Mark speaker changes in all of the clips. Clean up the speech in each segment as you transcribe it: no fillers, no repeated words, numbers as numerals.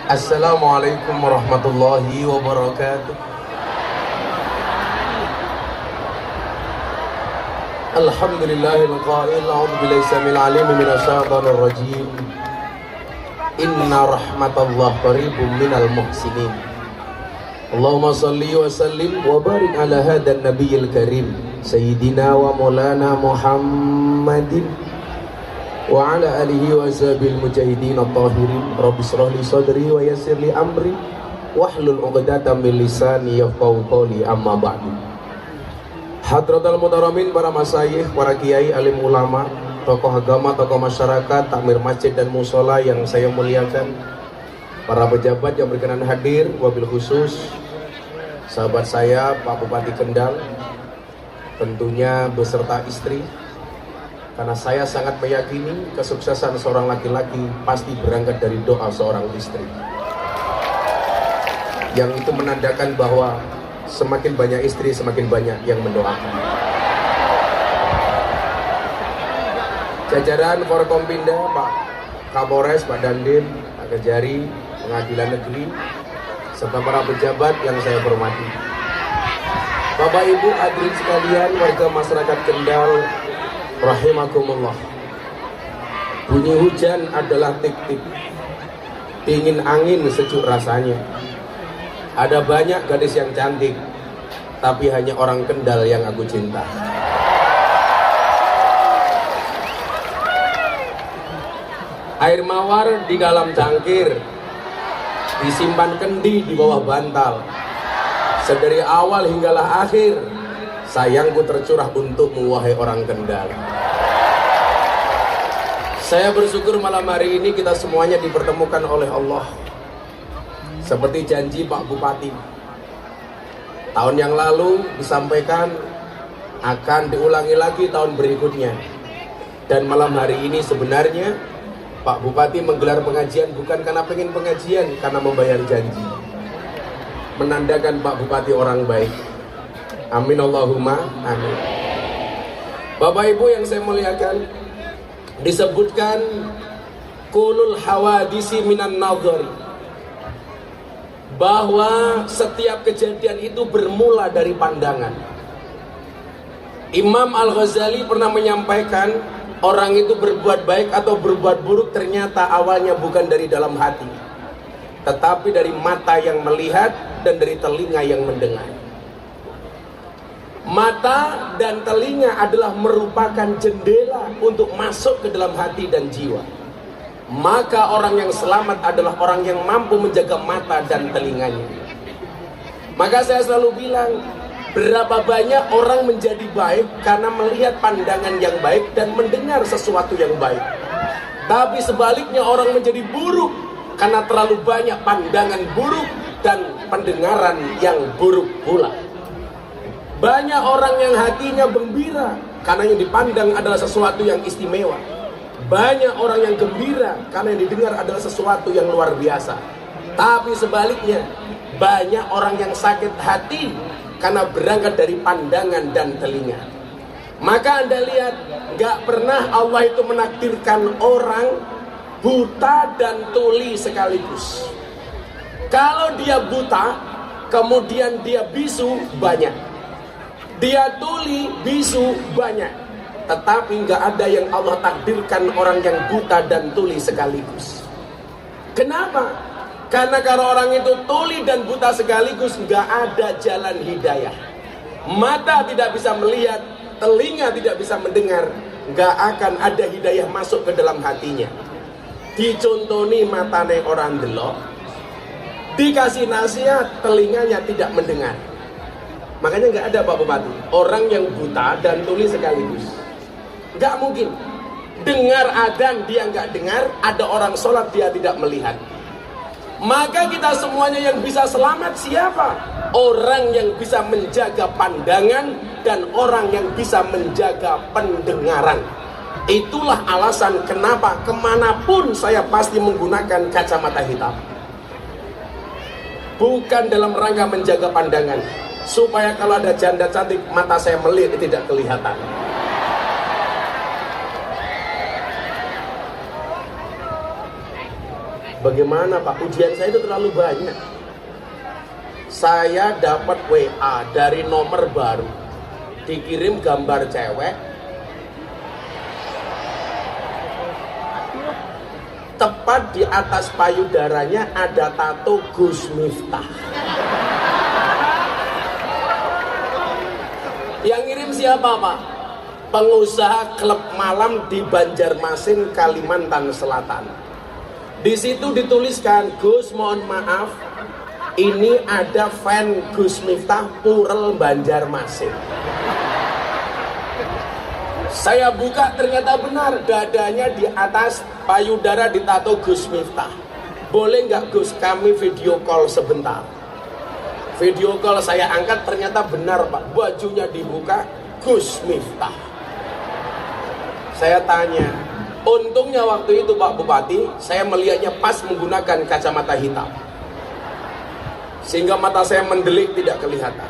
Speaker 1: Assalamualaikum warahmatullahi wabarakatuh. Alhamdulillahil qail a'udzu billahi samil alim minasyaitonir rajim. Inna rahmatallahi qaribum minal muhsinin. Allahumma shalli wa sallim wa barik ala hadan nabiyil karim sayyidina wa maulana Muhammadin wa ala alihi wa sahbihi mujahidin at-tahirin. Rabbi shrah li sadri wa yassir li amri wahlul 'uqdatam min lisani yafqahu qawli. Amma ba'du. Hadratul mutaramin, para masyayikh, para kiai, alim ulama, tokoh agama, tokoh masyarakat, takmir masjid dan musola yang saya muliakan, para pejabat yang berkenan hadir, wabil khusus sahabat saya Pak Bupati Kendal, tentunya beserta istri, karena saya sangat meyakini kesuksesan seorang laki-laki pasti berangkat dari doa seorang istri, yang itu menandakan bahwa semakin banyak istri, semakin banyak yang mendoakan. Jajaran Forkompinda, Pak Kapolres, Pak Dandim, Pak Kejari, Pengadilan Negeri, serta para pejabat yang saya hormati, Bapak Ibu hadirin sekalian, warga masyarakat Kendal rahimakumullah. Bunyi hujan adalah tik-tik, dingin angin sejuk rasanya. Ada banyak gadis yang cantik, tapi hanya orang Kendal yang aku cinta. Air mawar di dalam cangkir, disimpan kendi di bawah bantal. Sedari awal hinggalah akhir, sayangku tercurah untukmu wahai orang Kendal. Saya bersyukur malam hari ini kita semuanya dipertemukan oleh Allah. Seperti janji Pak Bupati, tahun yang lalu disampaikan akan diulangi lagi tahun berikutnya. Dan malam hari ini sebenarnya Pak Bupati menggelar pengajian bukan karena pengen pengajian, karena membayar janji. Menandakan Pak Bupati orang baik. Amin Allahumma amin. Bapak Ibu yang saya muliakan, disebutkan kulul hawadisi minan nadhari, bahwa setiap kejadian itu bermula dari pandangan. Imam Al-Ghazali pernah menyampaikan, orang itu berbuat baik atau berbuat buruk ternyata awalnya bukan dari dalam hati, tetapi dari mata yang melihat dan dari telinga yang mendengar. Mata dan telinga adalah merupakan jendela untuk masuk ke dalam hati dan jiwa. Maka orang yang selamat adalah orang yang mampu menjaga mata dan telinganya. Maka saya selalu bilang, berapa banyak orang menjadi baik karena melihat pandangan yang baik dan mendengar sesuatu yang baik. Tapi sebaliknya orang menjadi buruk karena terlalu banyak pandangan buruk dan pendengaran yang buruk pula. Banyak orang yang hatinya gembira karena yang dipandang adalah sesuatu yang istimewa. Banyak orang yang gembira karena yang didengar adalah sesuatu yang luar biasa. Tapi sebaliknya, banyak orang yang sakit hati karena berangkat dari pandangan dan telinga. Maka Anda lihat, gak pernah Allah itu menakdirkan orang buta dan tuli sekaligus. Kalau dia buta, kemudian dia bisu, banyak. Dia tuli, bisu, banyak. Tetapi nggak ada yang Allah takdirkan orang yang buta dan tuli sekaligus. Kenapa? Karena kalau orang itu tuli dan buta sekaligus, nggak ada jalan hidayah. Mata tidak bisa melihat, telinga tidak bisa mendengar, nggak akan ada hidayah masuk ke dalam hatinya. Dicontoni matane orang delok, dikasih nasihat, telinganya tidak mendengar. Makanya nggak ada Pak Bupati orang yang buta dan tuli sekaligus. Gak mungkin. Dengar adzan dia nggak dengar, ada orang sholat dia tidak melihat. Maka kita semuanya yang bisa selamat siapa? Orang yang bisa menjaga pandangan dan orang yang bisa menjaga pendengaran. Itulah alasan kenapa kemanapun saya pasti menggunakan kacamata hitam. Bukan dalam rangka menjaga pandangan, supaya kalau ada janda cantik mata saya melihat tidak kelihatan. Bagaimana Pak? Ujian saya itu terlalu banyak. Saya dapat WA dari nomor baru, dikirim gambar cewek, tepat di atas payudaranya ada tato Gus Miftah. Yang ngirim siapa Pak? Pengusaha klub malam di Banjarmasin, Kalimantan Selatan. Di situ dituliskan, Gus mohon maaf, ini ada fan Gus Miftah Purel Banjarmasin. Saya buka, ternyata benar, dadanya di atas payudara ditato Gus Miftah. Boleh nggak Gus kami video call sebentar? Video call saya angkat, ternyata benar Pak, bajunya dibuka Gus Miftah. Saya tanya, untungnya waktu itu Pak Bupati, saya melihatnya pas menggunakan kacamata hitam, sehingga mata saya mendelik tidak kelihatan.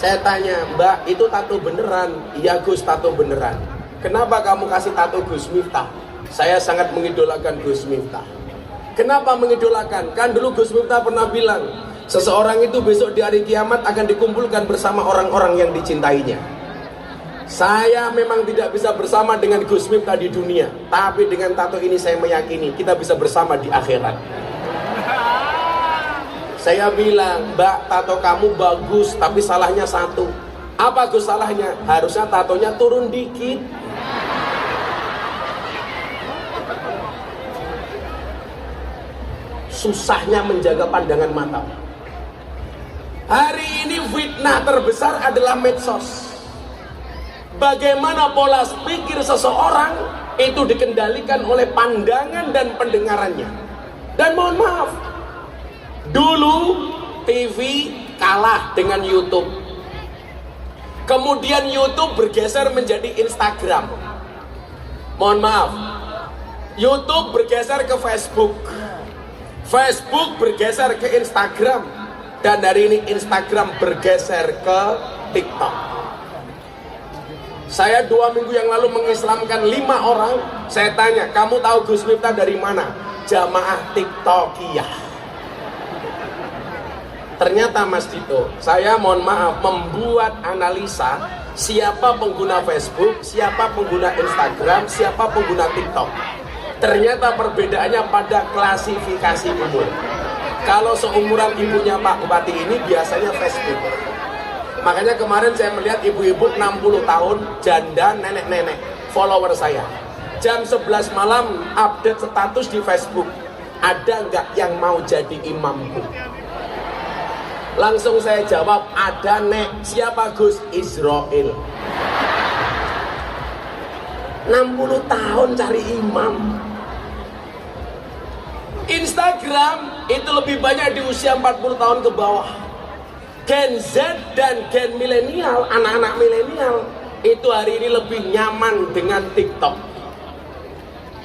Speaker 1: Saya tanya, Mbak, itu tato beneran? Iya Gus, tato beneran. Kenapa kamu kasih tato Gus Miftah? Saya sangat mengidolakan Gus Miftah. Kenapa mengidolakan? Kan dulu Gus Miftah pernah bilang, seseorang itu besok di hari kiamat akan dikumpulkan bersama orang-orang yang dicintainya. Saya memang tidak bisa bersama dengan Gus Miftah di dunia, tapi dengan tato ini saya meyakini kita bisa bersama di akhirat. Saya bilang, Mbak, tato kamu bagus, tapi salahnya satu. Apa Gus salahnya? Harusnya tatonya turun dikit. Susahnya menjaga pandangan mata. Hari ini fitnah terbesar adalah medsos. Bagaimana pola pikir seseorang itu dikendalikan oleh pandangan dan pendengarannya. Dan mohon maaf, dulu TV kalah dengan YouTube. Kemudian YouTube bergeser menjadi Instagram. Mohon maaf, YouTube bergeser ke Facebook. Facebook bergeser ke Instagram. Dan hari ini Instagram bergeser ke TikTok. Saya 2 minggu yang lalu mengislamkan 5 orang. Saya tanya, kamu tahu Gus Miftah dari mana? Jamaah TikTokiyah. Ternyata Mas Dito, saya mohon maaf membuat analisa siapa pengguna Facebook, siapa pengguna Instagram, siapa pengguna TikTok. Ternyata perbedaannya pada klasifikasi umur. Kalau seumuran ibunya Pak Bupati ini biasanya Facebook. Makanya kemarin saya melihat ibu-ibu 60 tahun, janda, nenek-nenek, follower saya. Jam 11 malam update status di Facebook. Ada nggak yang mau jadi imamku? Langsung saya jawab, ada Nek. Siapa Gus? Israel. 60 tahun cari imam. Instagram itu lebih banyak di usia 40 tahun ke bawah. Gen Z dan Gen milenial, anak-anak milenial itu hari ini lebih nyaman dengan TikTok.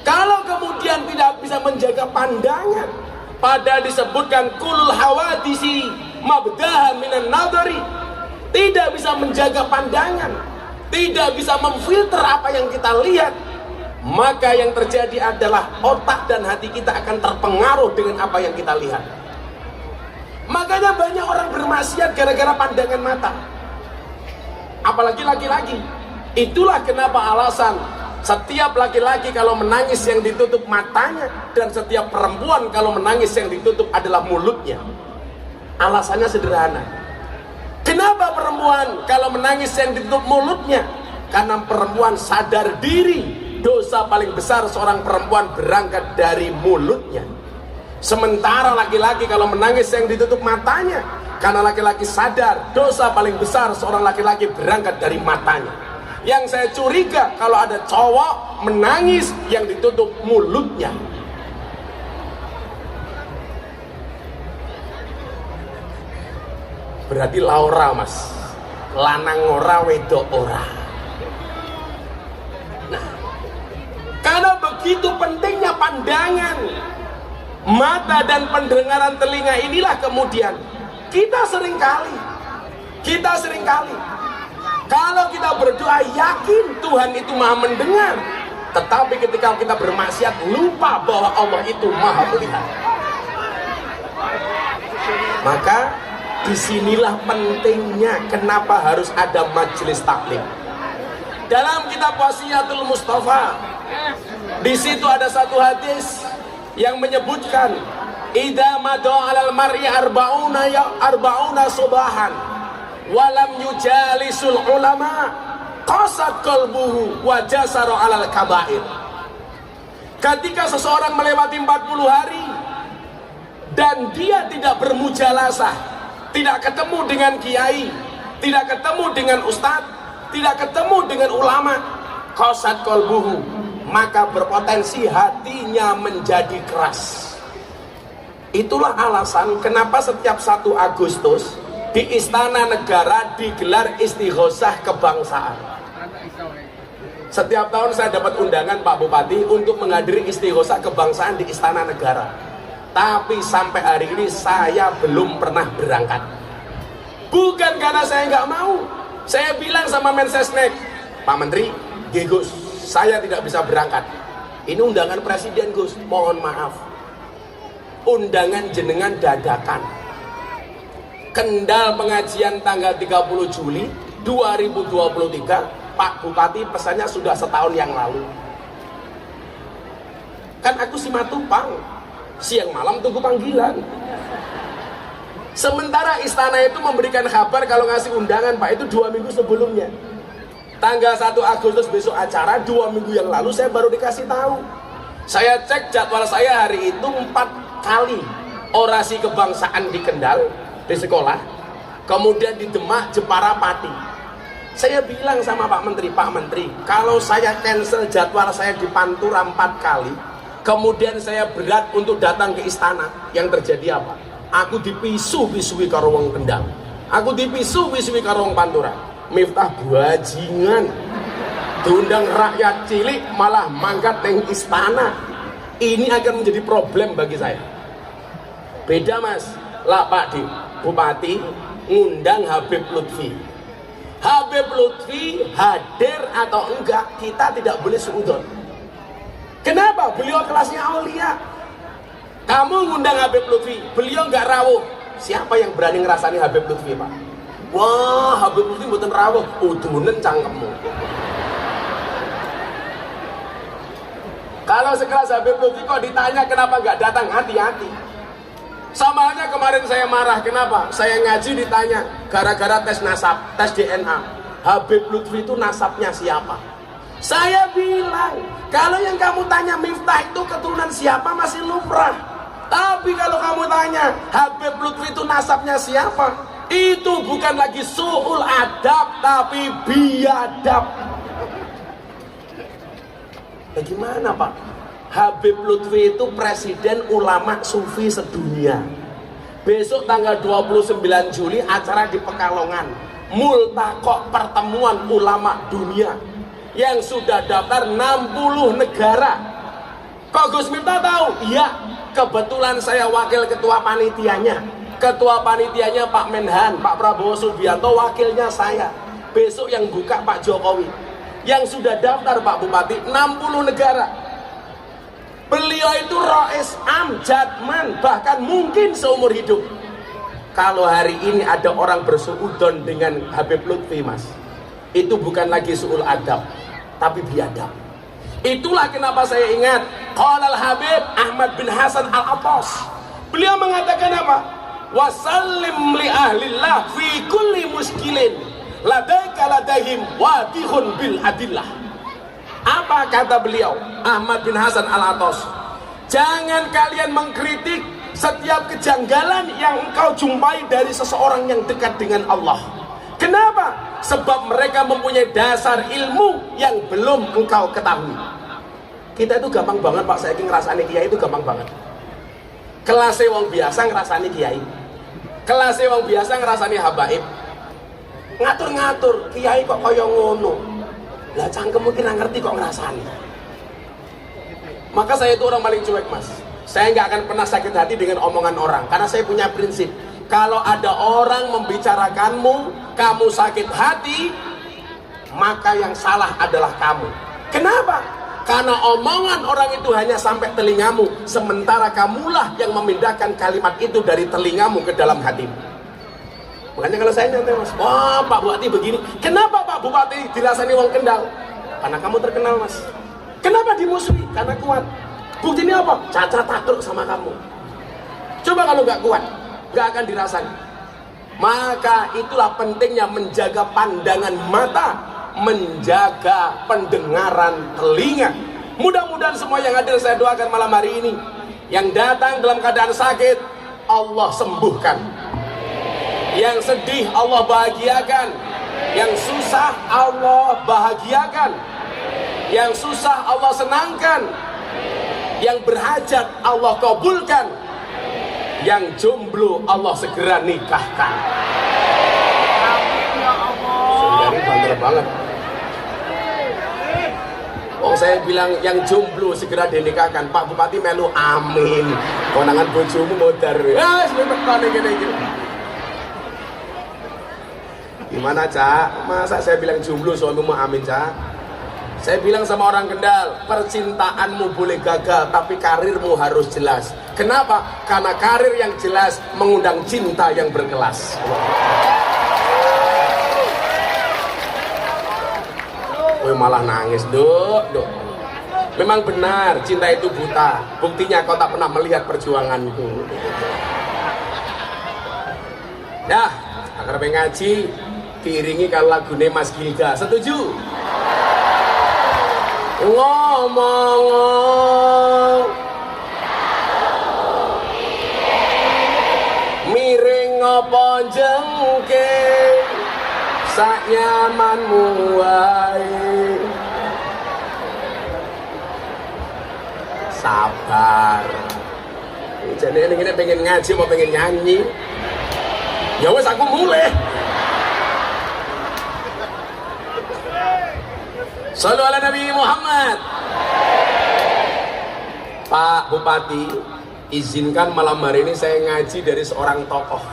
Speaker 1: Kalau kemudian tidak bisa menjaga pandangan, pada disebutkan kulul hawadisi mabdaha minan nadari, tidak bisa menjaga pandangan, tidak bisa memfilter apa yang kita lihat, maka yang terjadi adalah otak dan hati kita akan terpengaruh dengan apa yang kita lihat. Makanya banyak orang bermaksiat gara-gara pandangan mata, apalagi laki-laki. Itulah kenapa alasan setiap laki-laki kalau menangis yang ditutup matanya, dan setiap perempuan kalau menangis yang ditutup adalah mulutnya. Alasannya sederhana. Kenapa perempuan kalau menangis yang ditutup mulutnya? Karena perempuan sadar diri, dosa paling besar seorang perempuan berangkat dari mulutnya. Sementara laki-laki kalau menangis yang ditutup matanya, karena laki-laki sadar dosa paling besar seorang laki-laki berangkat dari matanya. Yang saya curiga kalau ada cowok menangis yang ditutup mulutnya. Berarti Laura Mas, lanang ora wedok ora. Nah, karena begitu pentingnya pandangan mata dan pendengaran telinga inilah kemudian kita seringkali kalau kita berdoa yakin Tuhan itu maha mendengar, Tetapi ketika kita bermaksiat lupa bahwa Allah itu maha melihat. Maka disinilah pentingnya kenapa harus ada majelis taklim. Dalam kitab Wasiyatul Mustafa, di situ ada satu hadis yang menyebutkan idza madu 'alal mar'i arba'una subahan walam yujalisul ulama qasat qalbuhu wa jasara 'alal kaba'ir. Ketika seseorang melewati 40 hari dan dia tidak bermujalasah, tidak ketemu dengan kiai, tidak ketemu dengan ustadz, tidak ketemu dengan ulama, qasat qalbuhu, maka berpotensi hatinya menjadi keras. Itulah alasan kenapa setiap 1 Agustus di Istana Negara digelar istighosah kebangsaan. Setiap tahun saya dapat undangan Pak Bupati untuk menghadiri istighosah kebangsaan di Istana Negara. Tapi sampai hari ini saya belum pernah berangkat. Bukan karena saya nggak mau. Saya bilang sama Mensesnek, Pak Menteri, Gus, saya tidak bisa berangkat. Ini undangan presiden Gus, mohon maaf. Undangan jenengan dadakan. Kendal pengajian tanggal 30 Juli 2023, Pak Bupati pesannya sudah setahun yang lalu. Kan aku Simatupang, siang malam tunggu panggilan. Sementara istana itu memberikan kabar kalau ngasih undangan Pak itu 2 minggu sebelumnya. Tanggal 1 Agustus besok acara, 2 minggu yang lalu saya baru dikasih tahu. Saya cek jadwal saya hari itu 4 kali orasi kebangsaan di Kendal, di sekolah, kemudian di Demak, Jepara, Pati. Saya bilang sama Pak Menteri, kalau saya cancel jadwal saya di Pantura 4 kali, kemudian saya berat untuk datang ke istana, yang terjadi apa? Aku dipisu-pisui karo wong Kendal, aku dipisu-pisui karo wong Pantura. Miftah bajingan, diundang rakyat cilik malah mangkat neng istana. Ini akan menjadi problem bagi saya. Beda Mas, lah Pak Bupati ngundang Habib Lutfi. Habib Lutfi hadir atau enggak, kita tidak boleh suudzon. Kenapa? Beliau kelasnya aulia. Kamu ngundang Habib Lutfi, beliau enggak rawuh. Siapa yang berani ngerasani Habib Lutfi Pak? Wah, Habib Lutfi mboten rawuh, udunen cangkemmu. Kalau sekelas Habib Lutfi kok ditanya kenapa enggak datang, hati-hati. Sama aja kemarin saya marah, kenapa? Saya ngaji ditanya, gara-gara tes nasab, tes DNA. Habib Lutfi itu nasabnya siapa? Saya bilang, kalau yang kamu tanya Miftah itu keturunan siapa masih lumrah. Tapi kalau kamu tanya, Habib Lutfi itu nasabnya siapa? Itu bukan lagi su'ul adab, tapi biadab. Bagaimana Pak? Habib Lutfi itu presiden ulama sufi sedunia. Besok tanggal 29 Juli acara di Pekalongan, multaqo pertemuan ulama dunia, yang sudah daftar 60 negara. Kok Gus Miftah tahu? Iya, kebetulan saya wakil ketua panitianya. Ketua panitianya Pak Menhan, Pak Prabowo Subianto, wakilnya saya. Besok yang buka Pak Jokowi. Yang sudah daftar Pak Bupati 60 negara. Beliau itu Rois Am, Jatman, bahkan mungkin seumur hidup. Kalau hari ini ada orang bersuudzon dengan Habib Lutfi Mas, itu bukan lagi su'ul adab, tapi biadab. Itulah kenapa saya ingat qala al-Habib Ahmad bin Hasan al-Attas. Beliau mengatakan apa? Wasallim li ahlillah fi kulli muskilin ladaika ladahim wadihun bil adillah. Apa kata beliau Ahmad bin Hasan al-Attas? Jangan kalian mengkritik setiap kejanggalan yang engkau jumpai dari seseorang yang dekat dengan Allah. Kenapa? Sebab mereka mempunyai dasar ilmu yang belum engkau ketahui. Kita itu gampang banget Pak, saya ngerasani kiai itu gampang banget. Kelasnya wong biasa ngerasani kiai, kelasnya wong biasa ngerasani habaib. Ngatur-ngatur kiai kok kaya ngono. Lah cangkem mungkin ngerti kok ngerasani. Maka saya itu orang paling cuek Mas. Saya nggak akan pernah sakit hati dengan omongan orang, karena saya punya prinsip. Kalau ada orang membicarakanmu, kamu sakit hati, maka yang salah adalah kamu. Kenapa? Karena omongan orang itu hanya sampai telingamu, sementara kamulah yang memindahkan kalimat itu dari telingamu ke dalam hatimu. Makanya kalau saya nyantai mas, wah Pak Bupati begini. Kenapa Pak Bupati dirasani wong Kendal? Karena kamu terkenal mas. Kenapa dimusuhi? Karena kuat. Buktinya apa? Caca takluk sama kamu. Coba kalau nggak kuat, nggak akan dirasani. Maka itulah pentingnya menjaga pandangan mata, menjaga pendengaran telinga. Mudah-mudahan semua yang hadir saya doakan malam hari ini, yang datang dalam keadaan sakit Allah sembuhkan, yang sedih Allah bahagiakan, yang susah Allah bahagiakan, yang susah Allah senangkan, yang berhajat Allah kabulkan, yang jomblo Allah segera nikahkan.
Speaker 2: Amin ya Allah.
Speaker 1: Saudari banter banget. Oh saya bilang yang jomblo segera dinikahkan, Pak Bupati melu amin. Konangan bojomu modar. Ya, sebentar gini. Gimana Cak? Masa saya bilang jomblo suamimu amin Cak? Saya bilang sama orang Kendal, percintaanmu boleh gagal tapi karirmu harus jelas. Kenapa? Karena karir yang jelas mengundang cinta yang berkelas. Gue malah nangis, dok. Memang benar, cinta itu buta. Buktinya kau tak pernah melihat perjuanganku. Dah, agar ngaji diiringi kalau lagune Mas Gilga. Setuju? Ngomong miring apa jengking sak nyamanmu wae. Sabar. Jadi ini pengen ngaji mau pengen nyanyi. Ya wes aku mulai. Shallu ala Nabi Muhammad. Pak Bupati, izinkan malam hari ini saya ngaji dari seorang tokoh.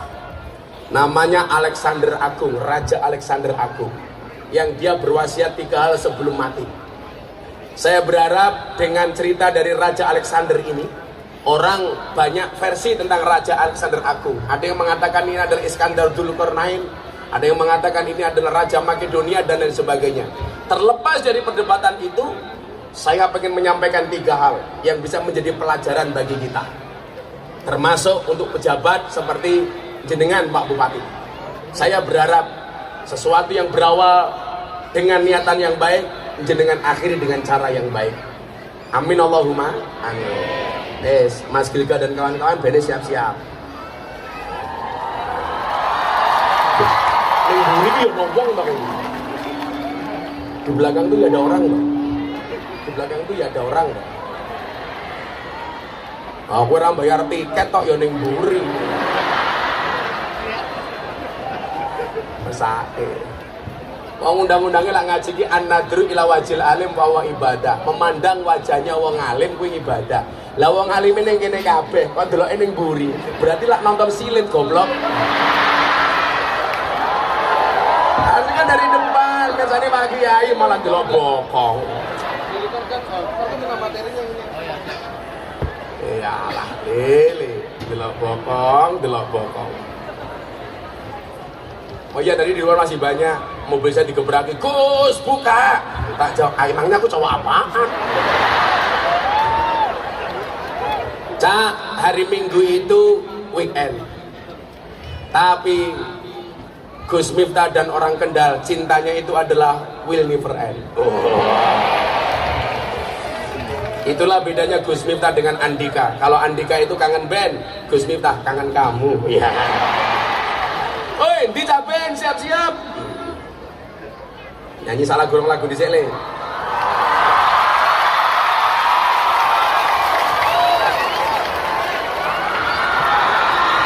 Speaker 1: Namanya Alexander Agung, Raja Alexander Agung. Yang dia berwasiat 3 hal sebelum mati. Saya berharap dengan cerita dari Raja Alexander ini, orang banyak versi tentang Raja Alexander Agung. Ada yang mengatakan ini adalah Iskandar Dzulkarnain, ada yang mengatakan ini adalah Raja Makedonia dan lain sebagainya. Terlepas dari perdebatan itu, saya ingin menyampaikan 3 hal yang bisa menjadi pelajaran bagi kita, termasuk untuk pejabat seperti jenengan Pak Bupati. Saya berharap sesuatu yang berawal dengan niatan yang baik, jenengan akhiri dengan cara yang baik. Amin Allahumma amin. Yes, Mas Gilga dan kawan-kawan bene siap-siap. Ini dia ngomong Bang. Di belakang tuh ya ada orang Bang. Di belakang tuh ya ada orang Bang. Aku ora bayar tiket tok ya ning mburi. Mesake. Wong undang-undangnya lah ngaji ki an-nadru ila wajil alim wa ibadah. Memandang wajahnya wong alim kuwi ibadah. Lah wong alim ning kene kabeh, kok deloke ning mburi. Berarti lak nonton silit goblok. Artinya dari depan kesannya Pak Kiai malah delok bokong. Iyalah, lele, delok bokong. Oh iya tadi di luar masih banyak mobil saya digebraki. Gus buka. Tak jawab. Emangnya aku cowok apaan? Cak, hari Minggu itu weekend. Tapi Gus Miftah dan orang Kendal cintanya itu adalah will never end. Itulah bedanya Gus Miftah dengan Andika. Kalau Andika itu kangen band, Gus Miftah kangen kamu. Ya. Oi, dicapain siap-siap. Nyanyi salah gurung lagu di sini.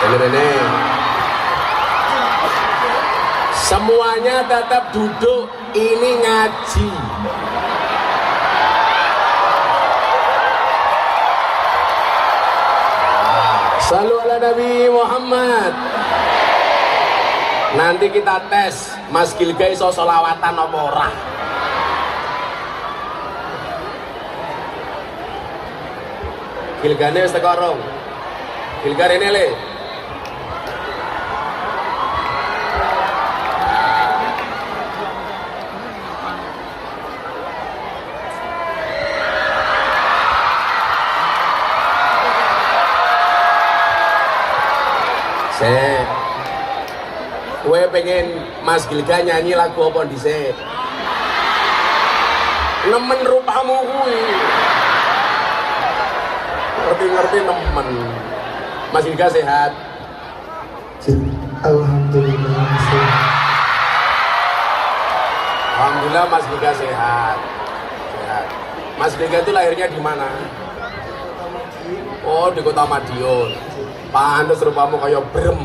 Speaker 1: Ini. Semuanya tetap duduk, ini ngaji. Shallu ala Nabi Muhammad. Nanti kita tes Mas Gilga iso solawatan apa ora. Gilgane wis teko rong. Gilgar ini le. Gue pengen Mas Gilga nyanyi lagu apa dhisik? Nemen rupamu kuwi. Ngerti-ngerti nemen. Mas Gilga sehat?
Speaker 2: Alhamdulillah sehat.
Speaker 1: Alhamdulillah Mas Gilga sehat. Sehat. Mas Gilga itu lahirnya di mana? Oh, di Kota Madiun. Pantes rupamu kayak brem.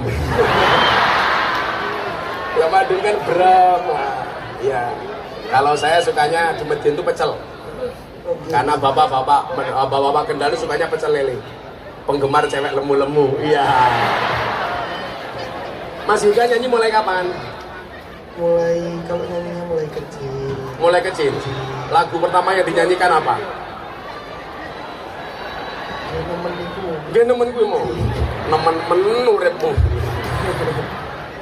Speaker 1: Ya Madiun kan brem. Iya. Kalau saya sukanya di Madiun itu pecel. Karena bapak-bapak Kendal sukanya pecel lele. Penggemar cewek lemu-lemu. Iya. Mas Gilga nyanyi mulai kapan?
Speaker 2: Kalau nyanyinya mulai kecil.
Speaker 1: Mulai kecil. Lagu pertama yang dinyanyikan apa? Dia nemen gue mau. Nemen menurutmu.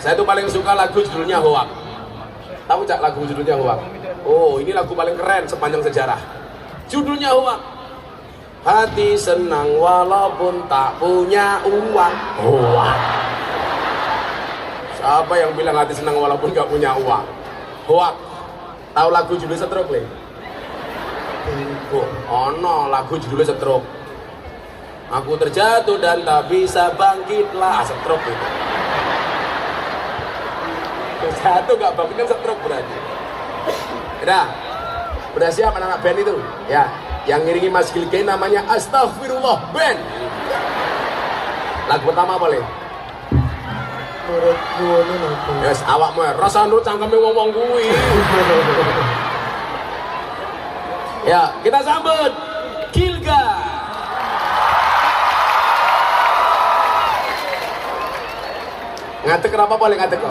Speaker 1: Saya tuh paling suka lagu judulnya Hoak. Tahu cak lagu judulnya Hoak? Oh, ini lagu paling keren sepanjang sejarah. Judulnya Hoak. Hati senang walaupun tak punya uang. Hoak. Siapa yang bilang hati senang walaupun gak punya uang? Hoak. Tahu lagu judul Stroke le? Oh no, lagu judulnya Stroke. Aku terjatuh dan tak bisa bangkitlah. Stroke itu. Terjatuh gak bangkit kan stroke berarti. Udah siap anak-anak band itu? Ya, yang ngiringi Mas Gilga namanya Astagfirullah Band. Lagu pertama boleh?
Speaker 2: Menurutku ini apa?
Speaker 1: Yes, awakmu rasa nurut cangkeme wong-wong kuwi. Ya, kita sambut Gilga. Ngatek kenapa boleh ngatek?